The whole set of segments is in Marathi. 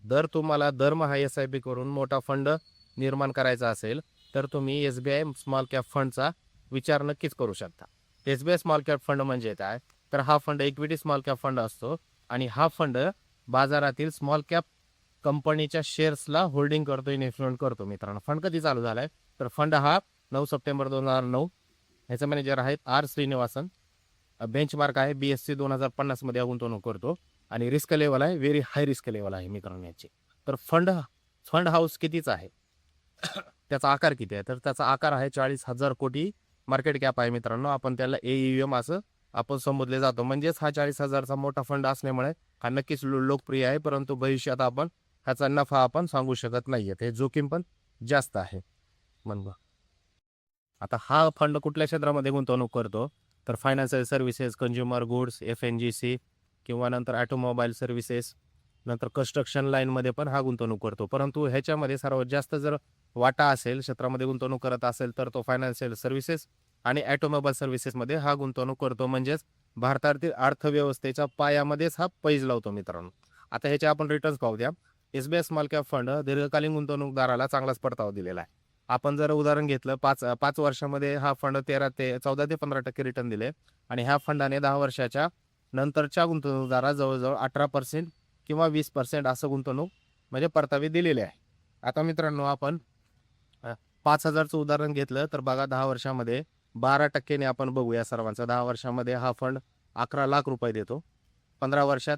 जर तुम्हाला दरमहा SIP करून मोठा फंड निर्माण करायचा असेल, तर तुम्ही SBI स्मॉल कॅप फंडचा विचार नक्कीच करू शकता. SBI स्मॉल कॅप फंड म्हणजे काय? तर हा fund equity small cap fund असतो आणि हा फंड बाजारातील स्मॉल कॅप कंपनीच्या शेअर्सला होल्डिंग करतो, इन्व्हेस्टमेंट करतो मित्रांनो. फंड कधी चालू झालाय? तर फंड हा 9 सप्टेंबर 2009. ह्याचे मॅनेजर आहेत आर श्रीनिवासन. बेंचमार्क आहे BSC 2050 मध्ये गुंतवणूक करतो आणि रिस्क लेवल आहे व्हेरी हाय रिस्क लेवल आहे मित्रांनो याची. तर फंड फंड हाऊस कितीचा आहे? त्याचा आकार किती आहे? तर त्याचा आकार आहे 40,000 कोटी मार्केट कॅप आहे मित्रांनो. आपण त्याला AUM असं आपण संबोधले जातो. म्हणजेच हा 40,000चा मोठा फंड असल्यामुळे हा नक्कीच लोकप्रिय आहे. परंतु भविष्यात आपण ह्याचा नफा आपण सांगू शकत नाहीये. ते जोखीम पण जास्त आहे. म्हणून आता हा फंड कुठल्या क्षेत्रामध्ये गुंतवणूक करतो? तर financial services, consumer goods, FNGC किंवा नंतर ऑटोमोबाईल सर्व्हिसेस, नंतर कन्स्ट्रक्शन लाईनमध्ये पण हा गुंतवणूक करतो. परंतु ह्याच्यामध्ये सर्वात जास्त जर वाटा असेल, क्षेत्रामध्ये गुंतवणूक करत असेल, तर तो फायनान्शियल सर्व्हिसेस आणि ऑटोमोबाईल सर्व्हिसेसमध्ये हा गुंतवणूक करतो. म्हणजेच भारतातील अर्थव्यवस्थेच्या पायामध्येच हा पैज लावतो मित्रांनो. आता ह्याचे आपण रिटर्न्स पाहू द्या. SBI स्मॉल कॅप फंड दीर्घकालीन गुंतवणूकदाराला चांगलाच परतावा दिलेला आहे. आपण जर उदाहरण घेतलं 5 वर्षामध्ये हा फंड 14 ते 15% रिटर्न दिले आणि ह्या फंडाने 10 वर्षाच्या नंतरच्या गुंतवणूकदाराला जवळ-जवळ 18% किंवा 20% असं गुंतवणूक म्हणजे परतावे दिलेले आहे. आता मित्रांनो आपण 5,000चं उदाहरण घेतलं तर बघा 10 वर्षामध्ये 12% ने आपण बघूया सर्वांचं. 10 वर्षामध्ये हा फंड 11 लाख रुपये देतो. 15 वर्षात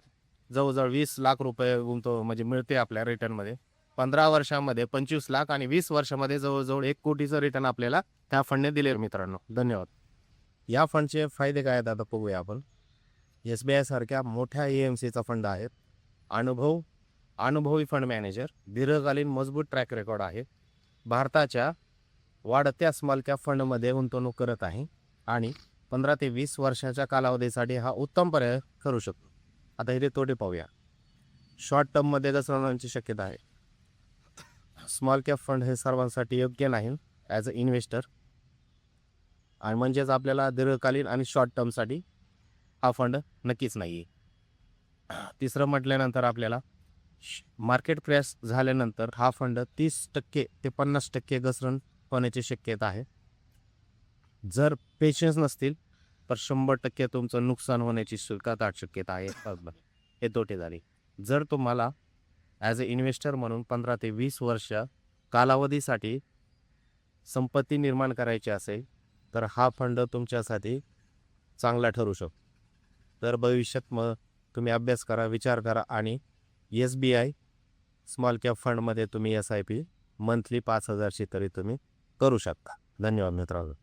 जवळ-जवळ 20 लाख रुपये म्हणजे मिळते आपल्या रिटर्नमध्ये. 15 वर्षामध्ये 25 लाख आणि 20 वर्षामध्ये जवळ-जवळ 1 कोटीचं रिटर्न आपल्याला त्या फंडने दिले मित्रांनो. धन्यवाद. या फंडचे फायदे काय आहेत आता बघूया आपण. SBI सारख्या मोठ्या AMCचा फंड आहे. अनुभवी फंड मॅनेजर, दीर्घकालीन मजबूत ट्रॅक रेकॉर्ड आहे. भारताच्या वाढत्या स्मॉल कॅप फंडमध्ये गुंतवणूक करत आहे आणि 15 ते 20 वर्षाच्या कालावधीसाठी हा उत्तम पर्याय ठरू शकतो. आता इथे तोटे पाहूया. शॉर्ट टर्ममध्ये घसरण्याची शक्यता आहे. स्मॉल कॅप फंड हे सर्वांसाठी योग्य नाही ॲज अ इन्व्हेस्टर आणि म्हणजेच आपल्याला दीर्घकालीन आणि शॉर्ट टर्मसाठी हा फंड नक्कीच नाही आहे. तिसरं म्हटल्यानंतर आपल्याला मार्केट क्रॅश झाल्यानंतर हा फंड 30% ते 50% घसरण होण्याची शक्यता आहे. जर पेशन्स नसतील तर 100% तुमचं नुकसान होण्याची दाट शक्यता आहे. हे तोटे झाले. जर तुम्हाला ॲज अ इन्व्हेस्टर म्हणून 15 ते 20 वर्ष कालावधीसाठी संपत्ती निर्माण करायची असेल तर हा फंड तुमच्यासाठी चांगला ठरू शकतो. तर भविष्यात मग तुम्ही अभ्यास करा, विचार करा आणि SBI स्मॉल कॅप फंडमध्ये तुम्ही SIP मंथली 5,000ची तरी तुम्ही करू शकता. धन्यवाद मित्रांनो.